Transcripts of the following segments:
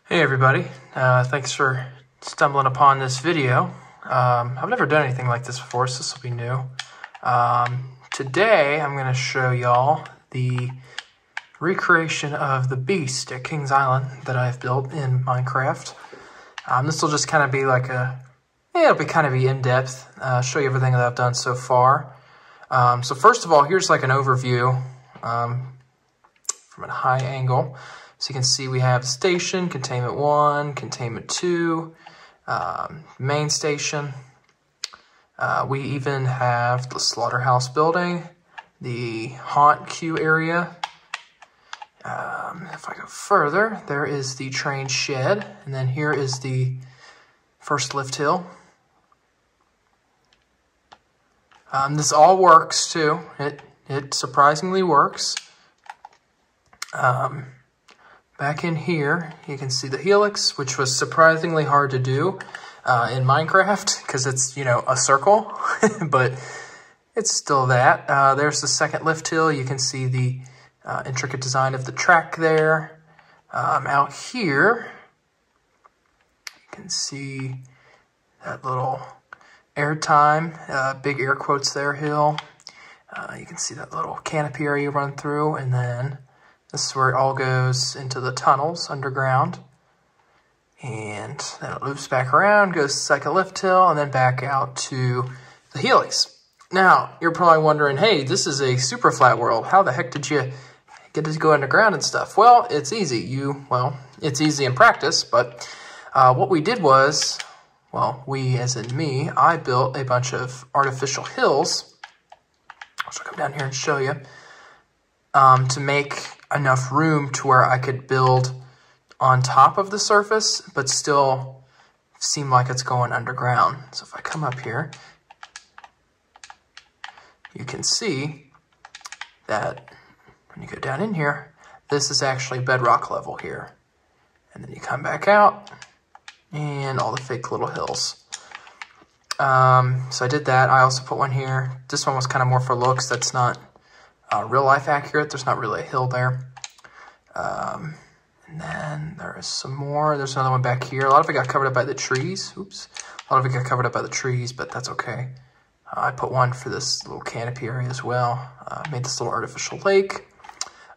Hey everybody, thanks for stumbling upon this video. I've never done anything like this before, so this will be new. Today I'm going to show y'all the recreation of the beast at Kings Island that I've built in Minecraft. This will just kind of be like it'll be kind of in-depth, show you everything that I've done so far. So first of all, here's like an overview from a high angle. So you can see we have station, containment 1, containment 2, main station. We even have the slaughterhouse building, the haunt queue area. If I go further, there is the train shed, and then here is the first lift hill. This all works too. It surprisingly works. Back in here, you can see the helix, which was surprisingly hard to do in Minecraft because it's, a circle, but it's still that. There's the second lift hill. You can see the intricate design of the track there. Out here, you can see that little airtime, big air quotes there, hill. You can see that little canopy area you run through, and then this is where it all goes into the tunnels underground. And then it loops back around, goes to the second lift hill, and then back out to the helix. Now, you're probably wondering, hey, this is a super flat world. How the heck did you get to go underground and stuff? Well, it's easy. It's easy in practice, but what we did was, we as in me, I built a bunch of artificial hills. I'll come down here and show you. To make enough room to where I could build on top of the surface, but still seem like it's going underground. So if I come up here, you can see that when you go down in here, this is actually bedrock level here. And then you come back out, and all the fake little hills. So I did that. I also put one here. This one was kind of more for looks. That's not real life accurate. There's not really a hill there. And then there is some more. There's another one back here. A lot of it got covered up by the trees. Oops. A lot of it got covered up by the trees, but that's okay. I put one for this little canopy area as well. Made this little artificial lake.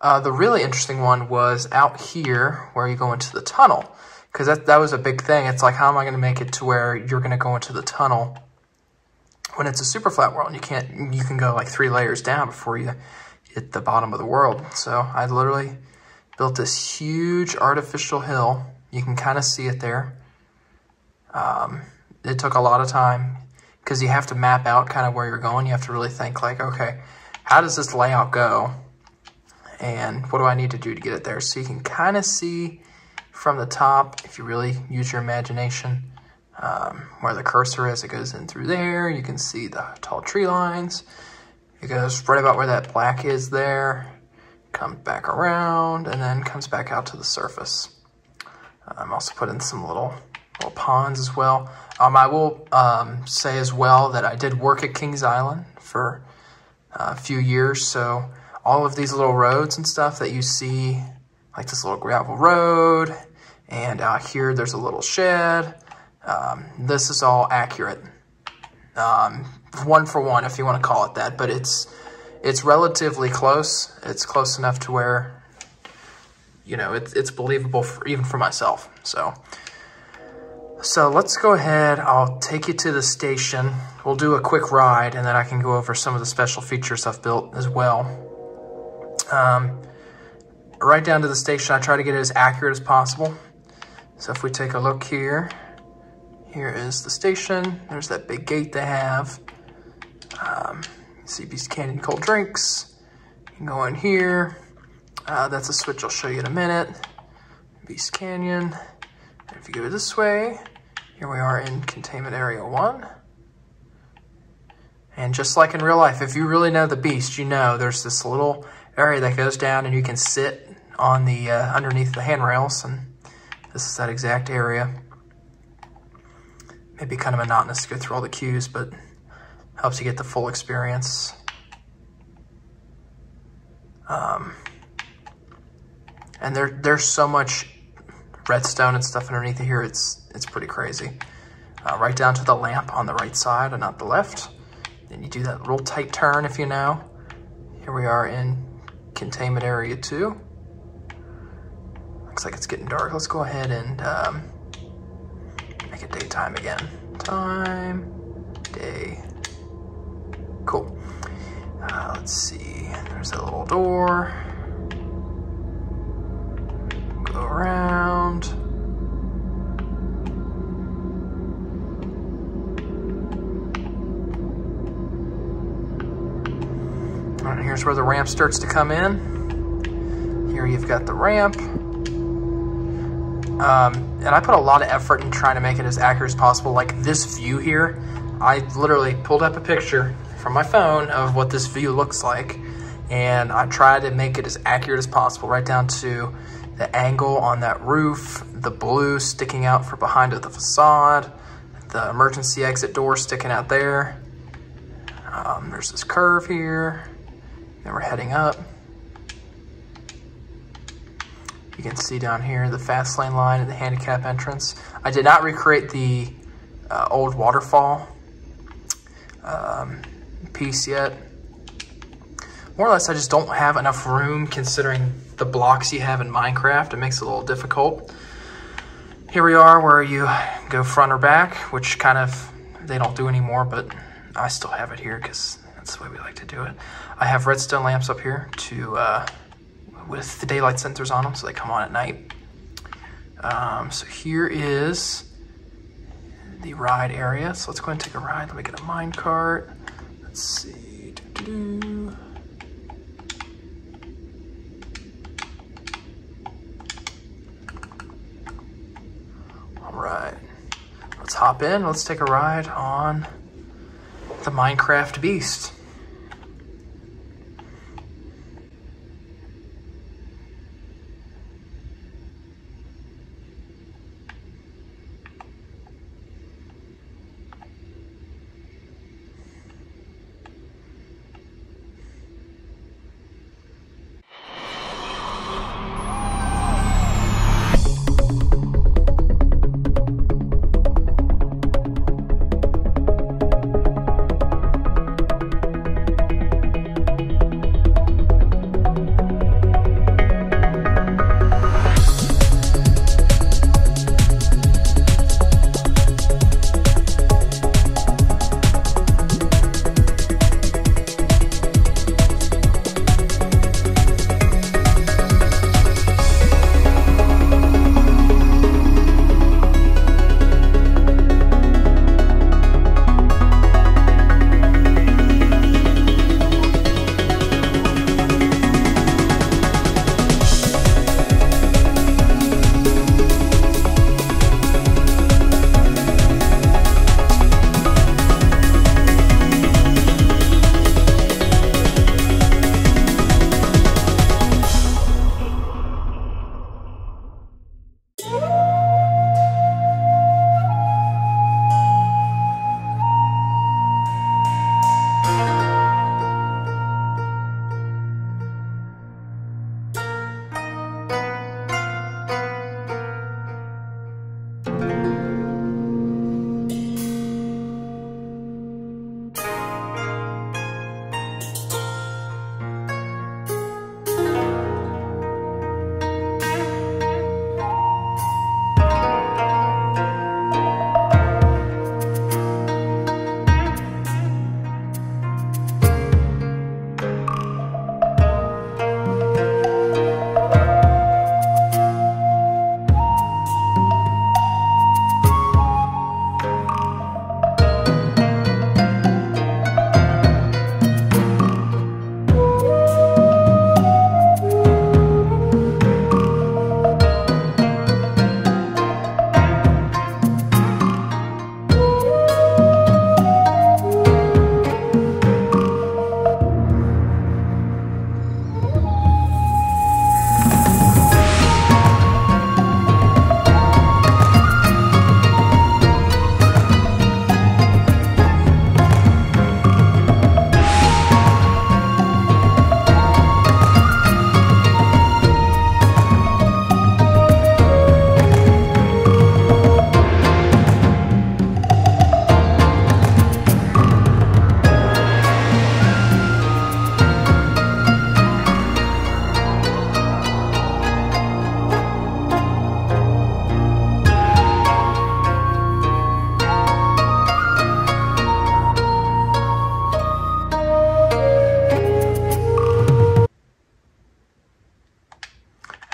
The really interesting one was out here where you go into the tunnel, because that was a big thing. It's like, how am I going to make it to where you're going to go into the tunnel when it's a super flat world? And you can go like 3 layers down before you hit the bottom of the world. So I literally built this huge artificial hill. You can kind of see it there. It took a lot of time because you have to map out kind of where you're going. You have to really think like, okay, how does this layout go? And what do I need to do to get it there? So you can kind of see from the top, if you really use your imagination, where the cursor is. It goes in through there. You can see the tall tree lines. It goes right about where that black is there, comes back around, and then comes back out to the surface. I'm also putting some little ponds as well. I will say as well that I did work at Kings Island for a few years, so all of these little roads and stuff that you see, like this little gravel road, and out here there's a little shed. This is all accurate. One for one, if you want to call it that, but it's relatively close. It's close enough to where, it's believable even for myself. So let's go ahead. I'll take you to the station. We'll do a quick ride, and then I can go over some of the special features I've built as well. Right down to the station, I try to get it as accurate as possible. So if we take a look here, here is the station. There's that big gate they have. See Beast Canyon cold drinks. You can go in here. That's a switch I'll show you in a minute. Beast Canyon. And if you go this way, here we are in Containment Area 1. And just like in real life, if you really know the Beast, there's this little area that goes down and you can sit on the underneath the handrails, and this is that exact area. Maybe kind of monotonous to go through all the queues, but helps you get the full experience. And there's so much redstone and stuff underneath here. It's pretty crazy. Right down to the lamp on the right side and not the left. Then you do that real tight turn if you know. Here we are in containment area 2. Looks like it's getting dark. Let's go ahead and make it daytime again. Time, day. Cool. Let's see. There's a little door. Go around. All right, here's where the ramp starts to come in. Here you've got the ramp. And I put a lot of effort in trying to make it as accurate as possible. Like this view here, I literally pulled up a picture from my phone of what this view looks like. And I tried to make it as accurate as possible, right down to the angle on that roof, the blue sticking out from behind of the facade, the emergency exit door sticking out there. There's this curve here. Then we're heading up. You can see down here the fast lane line and the handicap entrance. I did not recreate the old waterfall piece yet. More or less, I just don't have enough room considering the blocks you have in Minecraft. It makes it a little difficult. Here we are where you go front or back, which kind of they don't do anymore, but I still have it here because that's the way we like to do it. I have redstone lamps up here with the daylight sensors on them, so they come on at night. So here is the ride area. So let's go ahead and take a ride. Let me get a mine cart. Let's see. All right, let's hop in. Let's take a ride on the Minecraft Beast.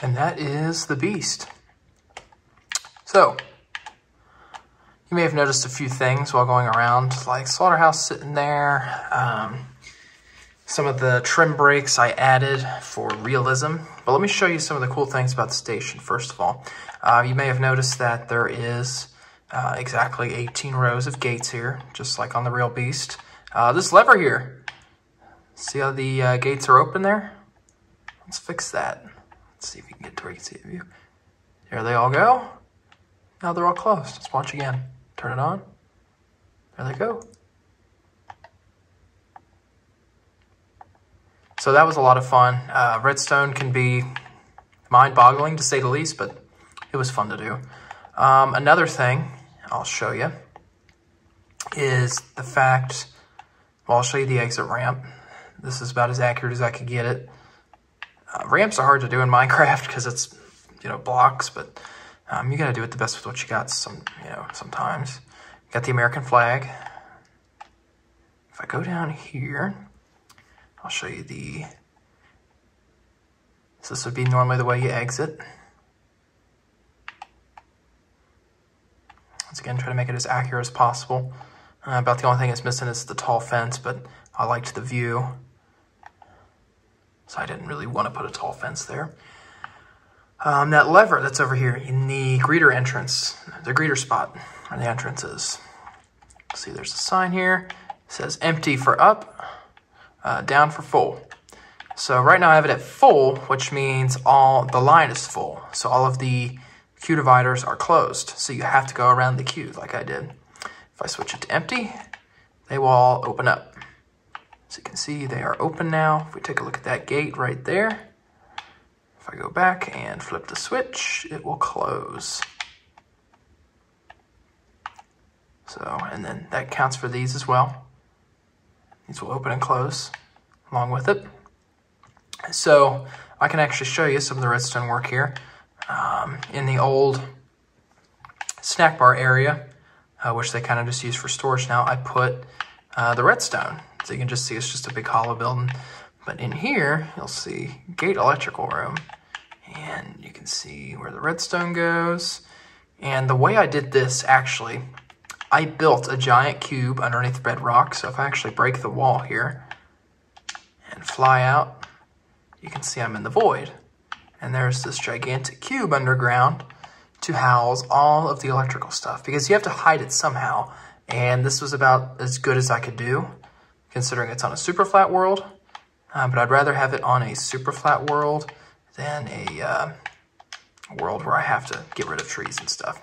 And that is the Beast. So, you may have noticed a few things while going around, like Slaughterhouse sitting there. Some of the trim brakes I added for realism. But let me show you some of the cool things about the station, first of all. You may have noticed that there is exactly 18 rows of gates here, just like on the real Beast. This lever here, see how the gates are open there? Let's fix that. Let's see if we can get to where you can see the view. There they all go. Now they're all closed. Let's watch again. Turn it on. There they go. So that was a lot of fun. Redstone can be mind-boggling to say the least, but it was fun to do. Another thing I'll show you is the fact, well, I'll show you the exit ramp. This is about as accurate as I could get it. Ramps are hard to do in Minecraft because it's, blocks, but you gotta do it the best with what you got sometimes. You got the American flag. If I go down here, I'll show you so this would be normally the way you exit. Once again, try to make it as accurate as possible. About the only thing that's missing is the tall fence, but I liked the view, so I didn't really want to put a tall fence there. That lever that's over here in the greeter entrance, the greeter spot where the entrance is. See, there's a sign here. It says empty for up, down for full. So right now I have it at full, which means the line is full. So all of the queue dividers are closed. So you have to go around the queue like I did. If I switch it to empty, they will all open up. So you can see they are open now. If we take a look at that gate right there, if I go back and flip the switch, it will close. So, and then that counts for these as well. These will open and close along with it. So I can actually show you some of the redstone work here. In the old snack bar area, which they kind of just use for storage now, I put the redstone. So you can just see it's just a big hollow building. But in here, you'll see gate electrical room. And you can see where the redstone goes. And the way I did this, actually, I built a giant cube underneath bedrock. So if I actually break the wall here and fly out, you can see I'm in the void. And there's this gigantic cube underground to house all of the electrical stuff, because you have to hide it somehow. And this was about as good as I could do, considering it's on a super flat world. But I'd rather have it on a super flat world than a world where I have to get rid of trees and stuff.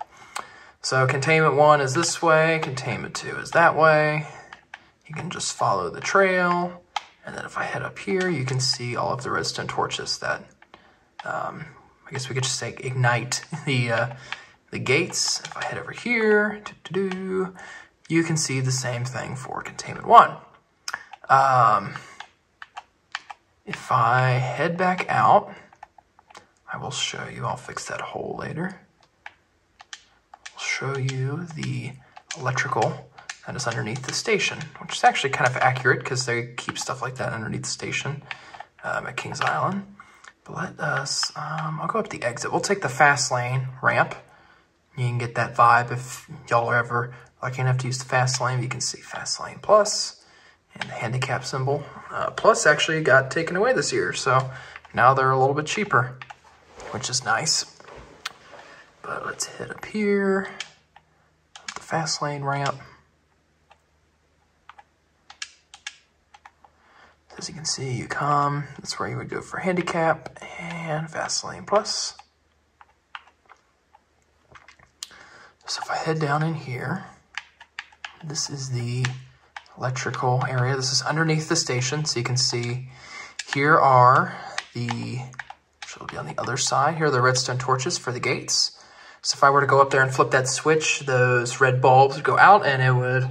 So containment 1 is this way, containment 2 is that way. You can just follow the trail. And then if I head up here, you can see all of the redstone torches that, I guess we could just say ignite the gates. If I head over here, you can see the same thing for containment 1. If I head back out, I will show you, I'll fix that hole later. I'll show you the electrical that is underneath the station, which is actually kind of accurate because they keep stuff like that underneath the station at Kings Island. But let us, I'll go up the exit. We'll take the fast lane ramp. You can get that vibe if y'all are ever lucky enough to use the fast lane. You can see fast lane plus and the handicap symbol. Plus actually got taken away this year, so now they're a little bit cheaper, which is nice. But let's head up here, up the fast lane ramp. As you can see, you come, that's where you would go for handicap and fast lane plus. So if I head down in here, this is the electrical area. This is underneath the station, so you can see here are which will be on the other side, here are the redstone torches for the gates. So if I were to go up there and flip that switch, those red bulbs would go out and it would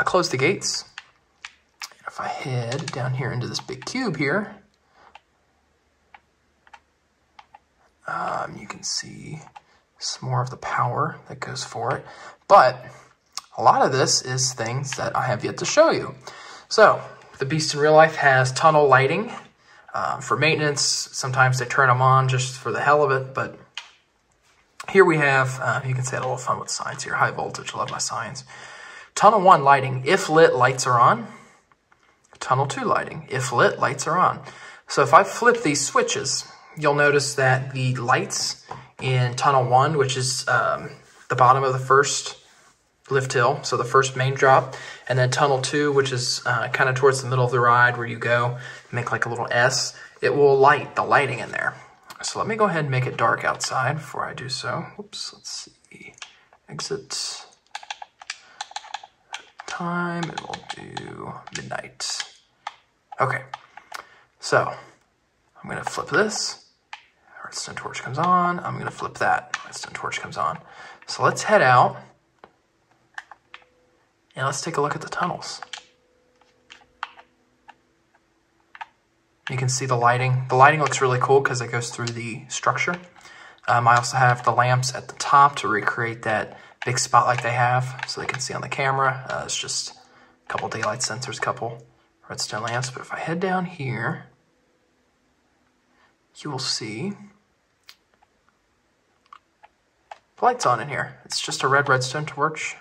close the gates. If I head down here into this big cube here, you can see some more of the power that goes for it. But a lot of this is things that I have yet to show you. So the Beast in real life has tunnel lighting. for maintenance. Sometimes they turn them on just for the hell of it, but here we have, you can see I had a little fun with signs here. High voltage, love my signs. Tunnel 1 lighting, if lit, lights are on. Tunnel 2 lighting, if lit, lights are on. So if I flip these switches, you'll notice that the lights in Tunnel 1, which is the bottom of the first lift hill, so the first main drop, and then Tunnel 2, which is kind of towards the middle of the ride where you go make like a little S, it will light the lighting in there. So let me go ahead and make it dark outside before I do so. Oops, let's see. Exit time, and we'll do midnight. Okay, so I'm gonna flip this. Redstone torch comes on. I'm gonna flip that. Redstone torch comes on. So let's head out and let's take a look at the tunnels. You can see the lighting. The lighting looks really cool because it goes through the structure. I also have the lamps at the top to recreate that big spotlight they have so they can see on the camera. It's just a couple daylight sensors, a couple redstone lamps. But if I head down here, you will see the lights on in here. It's just a red redstone torch,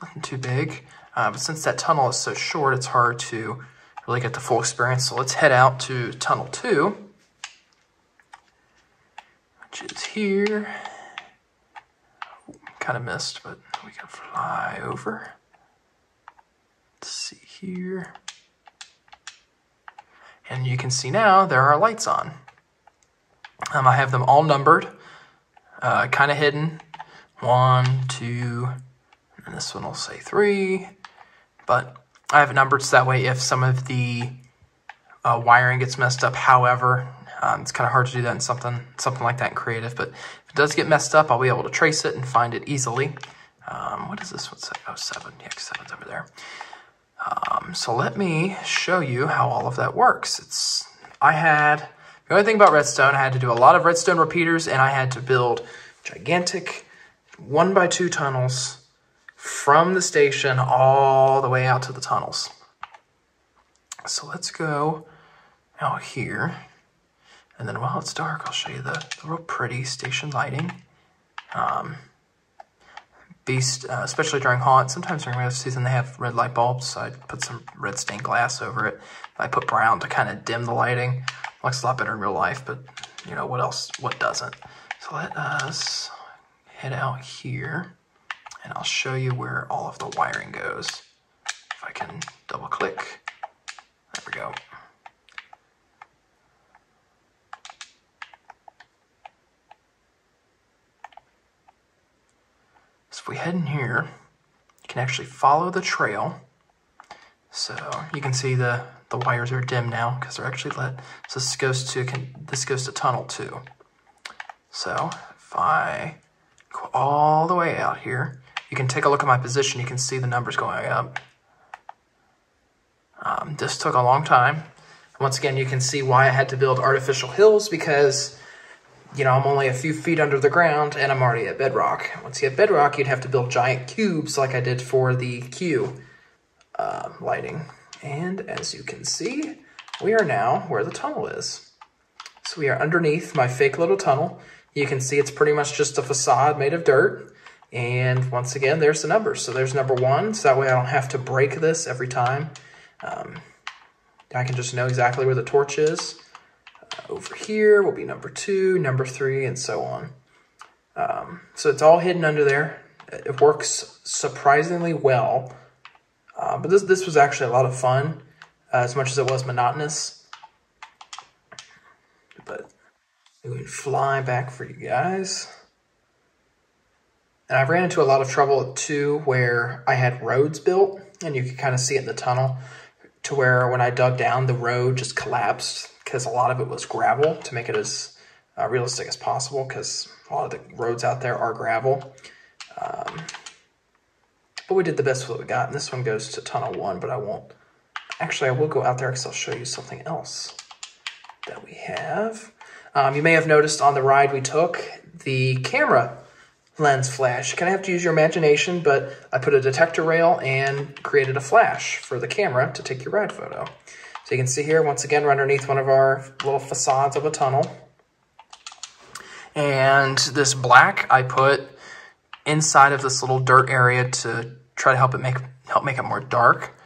nothing too big. But since that tunnel is so short, it's hard to really get the full experience. So let's head out to Tunnel 2, which is here. Kind of missed, but we can fly over. Let's see here. And you can see now there are lights on. I have them all numbered, kind of hidden. 1, 2, and this one will say 3. But I have it numbered so that way if some of the wiring gets messed up, however, it's kind of hard to do that in something like that in creative, but if it does get messed up, I'll be able to trace it and find it easily. What does this one say? Oh, 7. Yeah, 7's over there. So let me show you how all of that works. The only thing about redstone, I had to do a lot of redstone repeaters, and I had to build gigantic 1x2 tunnels from the station all the way out to the tunnels. So let's go out here. And then while it's dark, I'll show you the real pretty station lighting. Beast, especially during Haunt, sometimes during regular season they have red light bulbs, so I put some red stained glass over it. I put brown to kind of dim the lighting. Looks a lot better in real life, but you know, what doesn't? So let us head out here, and I'll show you where all of the wiring goes. If I can double click, there we go. So if we head in here, you can actually follow the trail. So you can see the wires are dim now because they're actually lit. So this goes to Tunnel 2. So if I go all the way out here, you can take a look at my position. You can see the numbers going up. This took a long time. Once again, you can see why I had to build artificial hills because, you know, I'm only a few feet under the ground and I'm already at bedrock. Once you hit bedrock, you'd have to build giant cubes like I did for the Q lighting. And as you can see, we are now where the tunnel is. So we are underneath my fake little tunnel. You can see it's pretty much just a facade made of dirt. And once again, there's the numbers. So there's number 1, so that way I don't have to break this every time. I can just know exactly where the torch is. Over here will be number 2, number 3, and so on. So it's all hidden under there. It works surprisingly well. But this was actually a lot of fun, as much as it was monotonous. But we can fly back for you guys. And I ran into a lot of trouble too, where I had roads built, and you could kind of see it in the tunnel, to where when I dug down, the road just collapsed because a lot of it was gravel to make it as realistic as possible, because a lot of the roads out there are gravel. But we did the best with what we got, and this one goes to Tunnel 1, but I won't. Actually, I will go out there because I'll show you something else that we have. You may have noticed on the ride we took, the camera lens flash. You kind of have to use your imagination, but I put a detector rail and created a flash for the camera to take your ride photo. So you can see here, once again, we're underneath one of our little facades of a tunnel. And this black I put inside of this little dirt area to try to help make it more dark.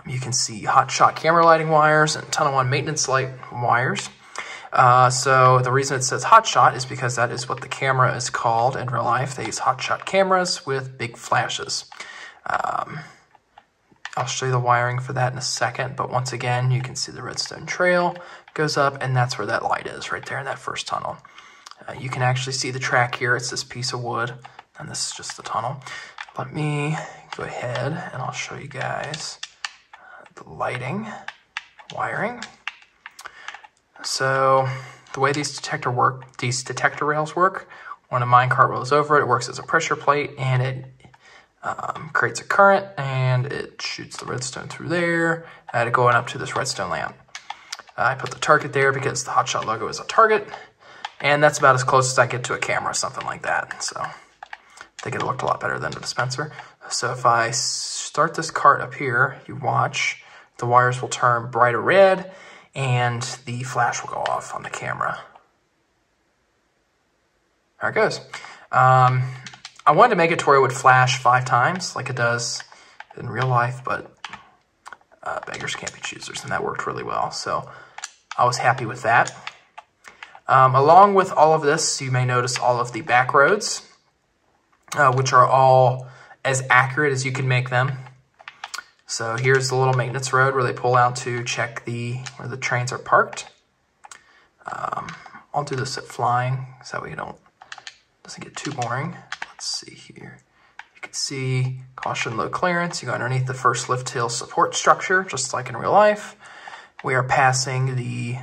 You can see hotshot camera lighting wires and Tunnel One maintenance light wires. So the reason it says hotshot is because that is what the camera is called in real life. They use hotshot cameras with big flashes. I'll show you the wiring for that in a second, but once again, you can see the redstone trail goes up, and that's where that light is, right there in that first tunnel. You can actually see the track here. It's this piece of wood, and this is just the tunnel. Let me go ahead, and I'll show you guys the lighting, wiring. So the way these detector rails work, when a minecart rolls over it works as a pressure plate, and it creates a current, and it shoots the redstone through there, going up to this redstone lamp. I put the target there because the hotshot logo is a target, and that's about as close as I get to a camera, something like that. So I think it looked a lot better than the dispenser. So if I start this cart up here, you watch, the wires will turn brighter red, and the flash will go off on the camera. There it goes. I wanted to make it to where it would flash 5 times like it does in real life, but beggars can't be choosers, and that worked really well. So I was happy with that. Along with all of this, you may notice all of the back roads, which are all as accurate as you can make them. So here's the little maintenance road where they pull out to check where the trains are parked. I'll do this at flying, so that way it doesn't get too boring. Let's see here. You can see caution, low clearance. You go underneath the first lift hill support structure, just like in real life. We are passing the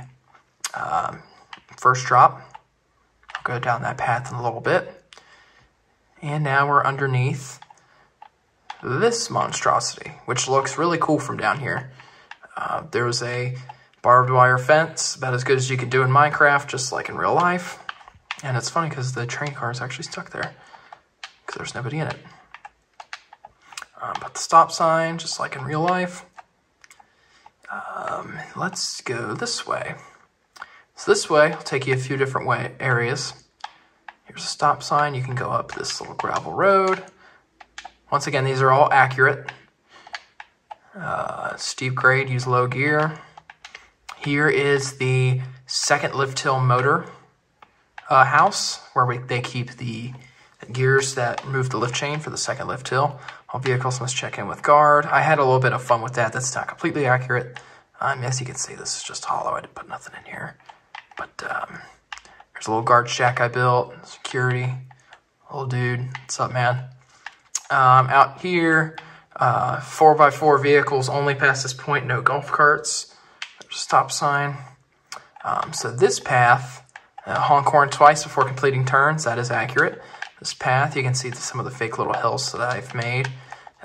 first drop. I'll go down that path in a little bit. And now we're underneath this monstrosity, which looks really cool from down here. There's a barbed wire fence, about as good as you can do in Minecraft, just like in real life. And it's funny because the train car is actually stuck there because there's nobody in it. But the stop sign, just like in real life. Let's go this way. So this way, I'll take you a few different areas. Here's a stop sign. You can go up this little gravel road. Once again, these are all accurate. Steep grade, use low gear. Here is the second lift hill motor house, where they keep the gears that move the lift chain for the second lift hill. All vehicles must check in with guard. I had a little bit of fun with that. That's not completely accurate. As you can see, this is just hollow. I didn't put nothing in here. But there's a little guard shack I built. Security. Little dude. What's up, man? Out here, 4x4 vehicles only past this point. No golf carts. There's a stop sign. So this path, honk horn twice before completing turns. That is accurate. This path, you can see some of the fake little hills that I've made.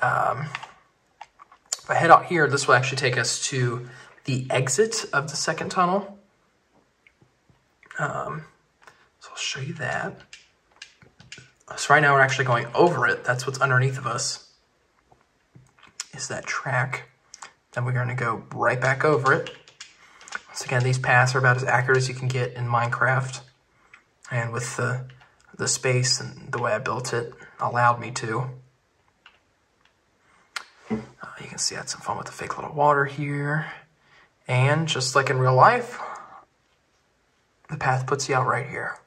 If I head out here, this will actually take us to the exit of the second tunnel. So I'll show you that. So right now we're actually going over it. That's what's underneath of us, is that track. Then we're going to go right back over it. Once again, these paths are about as accurate as you can get in Minecraft. And with the space and the way I built it allowed me to. You can see I had some fun with the fake little water here. And just like in real life, the path puts you out right here,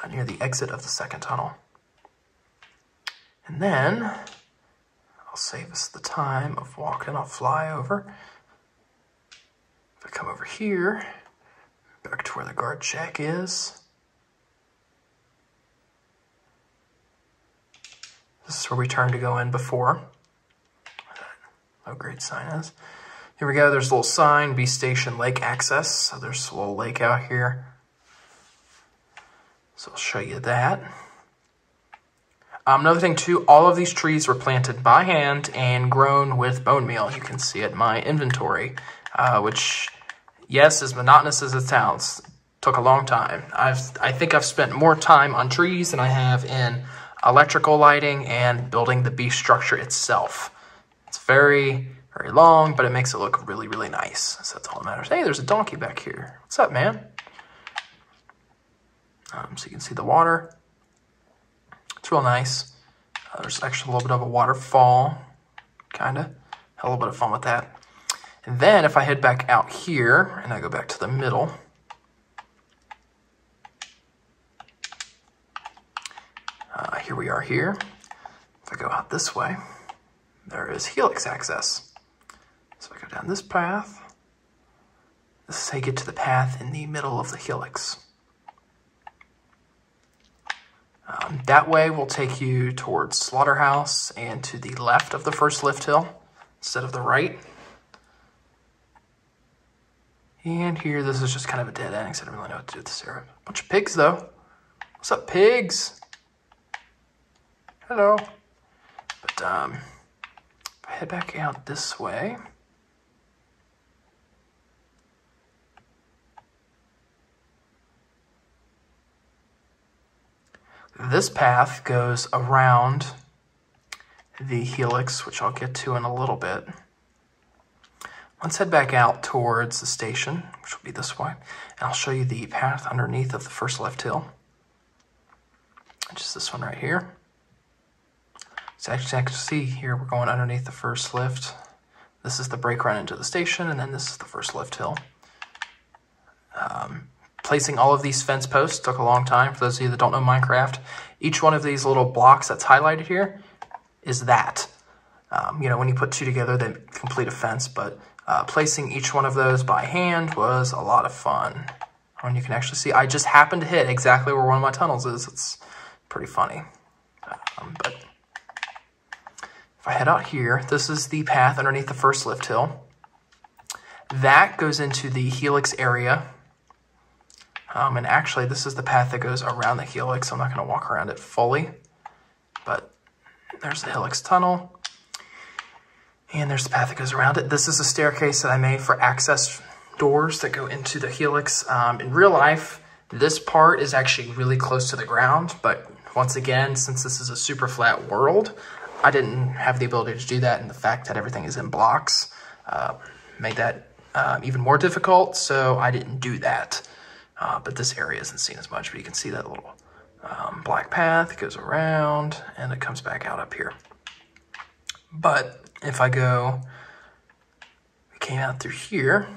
near the exit of the second tunnel. And then I'll save us the time of walking. I'll fly over. If I come over here, back to where the guard shack is. This is where we turned to go in before. Low grade sign is. Here we go. There's a little sign, B Station Lake Access. So there's a little lake out here. So I'll show you that. Another thing too, all of these trees were planted by hand and grown with bone meal. You can see it in my inventory, which, yes, as monotonous as it sounds, took a long time. I think I've spent more time on trees than I have in electrical lighting and building the beast structure itself. It's very, very long, but it makes it look really, really nice. So that's all that matters. Hey, there's a donkey back here. What's up, man? So you can see the water. It's real nice. There's actually a little bit of a waterfall, kind of. Had a little bit of fun with that. And then if I head back out here, and I go back to the middle, here we are here. If I go out this way, there is helix access. So I go down this path. This is how you get to the path in the middle of the helix. That way will take you towards Slaughterhouse and to the left of the first lift hill instead of the right. And here, this is just kind of a dead end because I don't really know what to do with this area. Bunch of pigs, though. What's up, pigs? Hello. But if I head back out this way, this path goes around the helix, which I'll get to in a little bit. Let's head back out towards the station, which will be this way, and I'll show you the path underneath of the first left hill, which is this one right here. So actually, I can see here we're going underneath the first lift. This is the brake run into the station, and then this is the first lift hill. Placing all of these fence posts took a long time. For those of you that don't know Minecraft, each one of these little blocks that's highlighted here is that. You know, when you put two together, they complete a fence, but placing each one of those by hand was a lot of fun. And you can actually see, I just happened to hit exactly where one of my tunnels is. It's pretty funny. But if I head out here, this is the path underneath the first lift hill. That goes into the helix area. And actually, this is the path that goes around the helix. I'm not going to walk around it fully, but there's the helix tunnel. And there's the path that goes around it. This is a staircase that I made for access doors that go into the helix. In real life, this part is actually really close to the ground, but once again, since this is a super flat world, I didn't have the ability to do that, and the fact that everything is in blocks made that even more difficult, so I didn't do that. But this area isn't seen as much, but you can see that little black path. It goes around, and it comes back out up here. But if I go, we came out through here,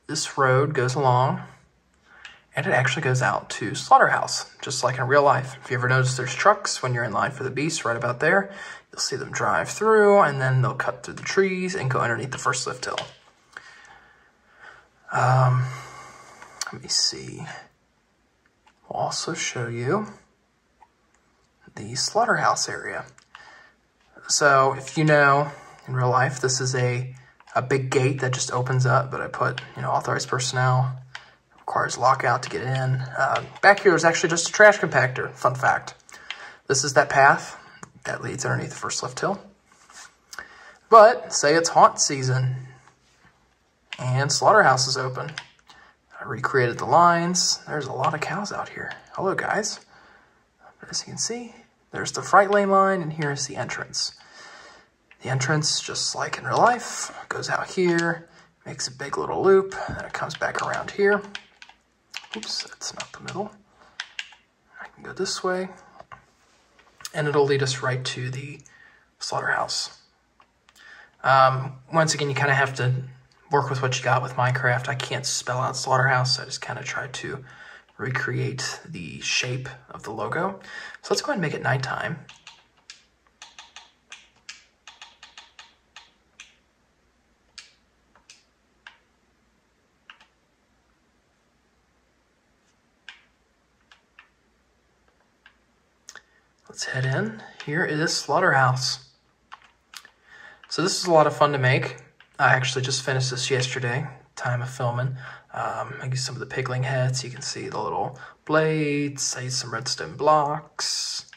this road goes along, and it actually goes out to Slaughterhouse, just like in real life. If you ever notice there's trucks when you're in line for the beast right about there, you'll see them drive through, and then they'll cut through the trees and go underneath the first lift hill. Let me see. We'll also show you the Slaughterhouse area. So if you know, in real life, this is a big gate that just opens up, but I put, authorized personnel. It requires lockout to get in. Back here is actually just a trash compactor, fun fact. This is that path that leads underneath the first lift hill. But say it's haunt season and Slaughterhouse is open. I recreated the lines. There's a lot of cows out here. Hello, guys. As you can see, there's the Fright Lane line, and here's the entrance. The entrance, just like in real life, goes out here, makes a big little loop, and then it comes back around here. Oops, that's not the middle. I can go this way, and it'll lead us right to the Slaughterhouse. Once again, you kind of have to work with what you got with Minecraft. I can't spell out Slaughterhouse, so I just kind of tried to recreate the shape of the logo. So let's go ahead and make it nighttime. Let's head in. Here is Slaughterhouse. So this is a lot of fun to make. I actually just finished this yesterday, time of filming. I used some of the pigling heads. You can see the little blades. I used some redstone blocks.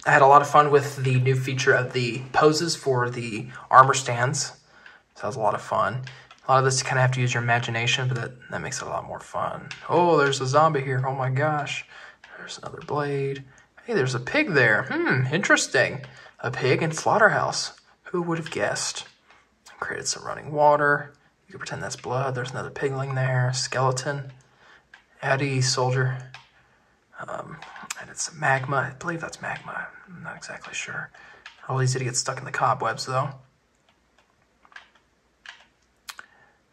I had a lot of fun with the new feature of the poses for the armor stands. So that was a lot of fun. A lot of this you kind of have to use your imagination, but that makes it a lot more fun. Oh, there's a zombie here. Oh my gosh. There's another blade. Hey, there's a pig there. Interesting. A pig in Slaughterhouse. Who would have guessed? Created some running water. You can pretend that's blood. There's another pigling there. Skeleton. Eddie, soldier. Added some magma. I believe that's magma. I'm not exactly sure. All easy to get stuck in the cobwebs, though.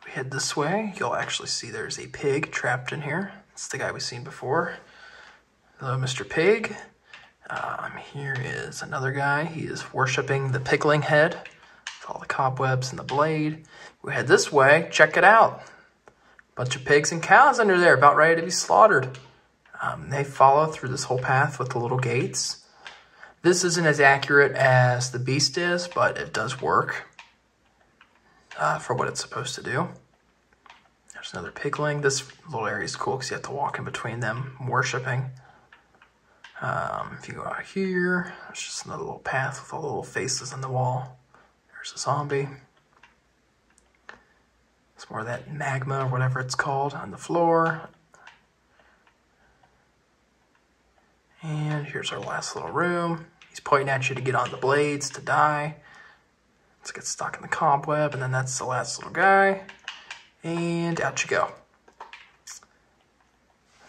We head this way. You'll actually see there's a pig trapped in here. It's the guy we've seen before. Hello, Mr. Pig. Here is another guy. He is worshipping the pigling head with all the cobwebs and the blade. We head this way. Check it out. Bunch of pigs and cows under there, about ready to be slaughtered. They follow through this whole path with the little gates. This isn't as accurate as the beast is, but it does work for what it's supposed to do. There's another pigling. This little area is cool because you have to walk in between them, worshipping. If you go out here, there's just another little path with all the little faces on the wall. There's a zombie. It's more of that magma or whatever it's called on the floor. And here's our last little room. He's pointing at you to get on the blades to die. Let's get stuck in the cobweb, and then that's the last little guy. And out you go.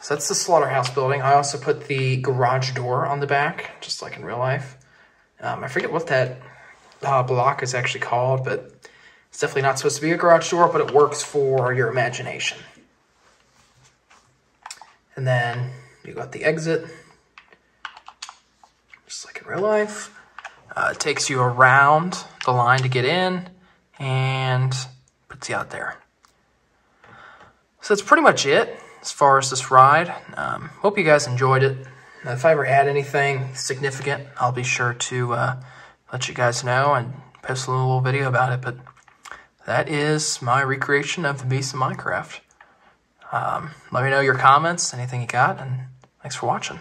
So that's the slaughterhouse building. I also put the garage door on the back, just like in real life. I forget what that block is actually called, but it's definitely not supposed to be a garage door, but it works for your imagination. And then you got the exit, just like in real life. It takes you around the line to get in and puts you out there. So that's pretty much it as far as this ride. Hope you guys enjoyed it. If I ever add anything significant, I'll be sure to let you guys know and post a little video about it. But that is my recreation of the Beast in Minecraft. Let me know your comments, anything you got, and thanks for watching.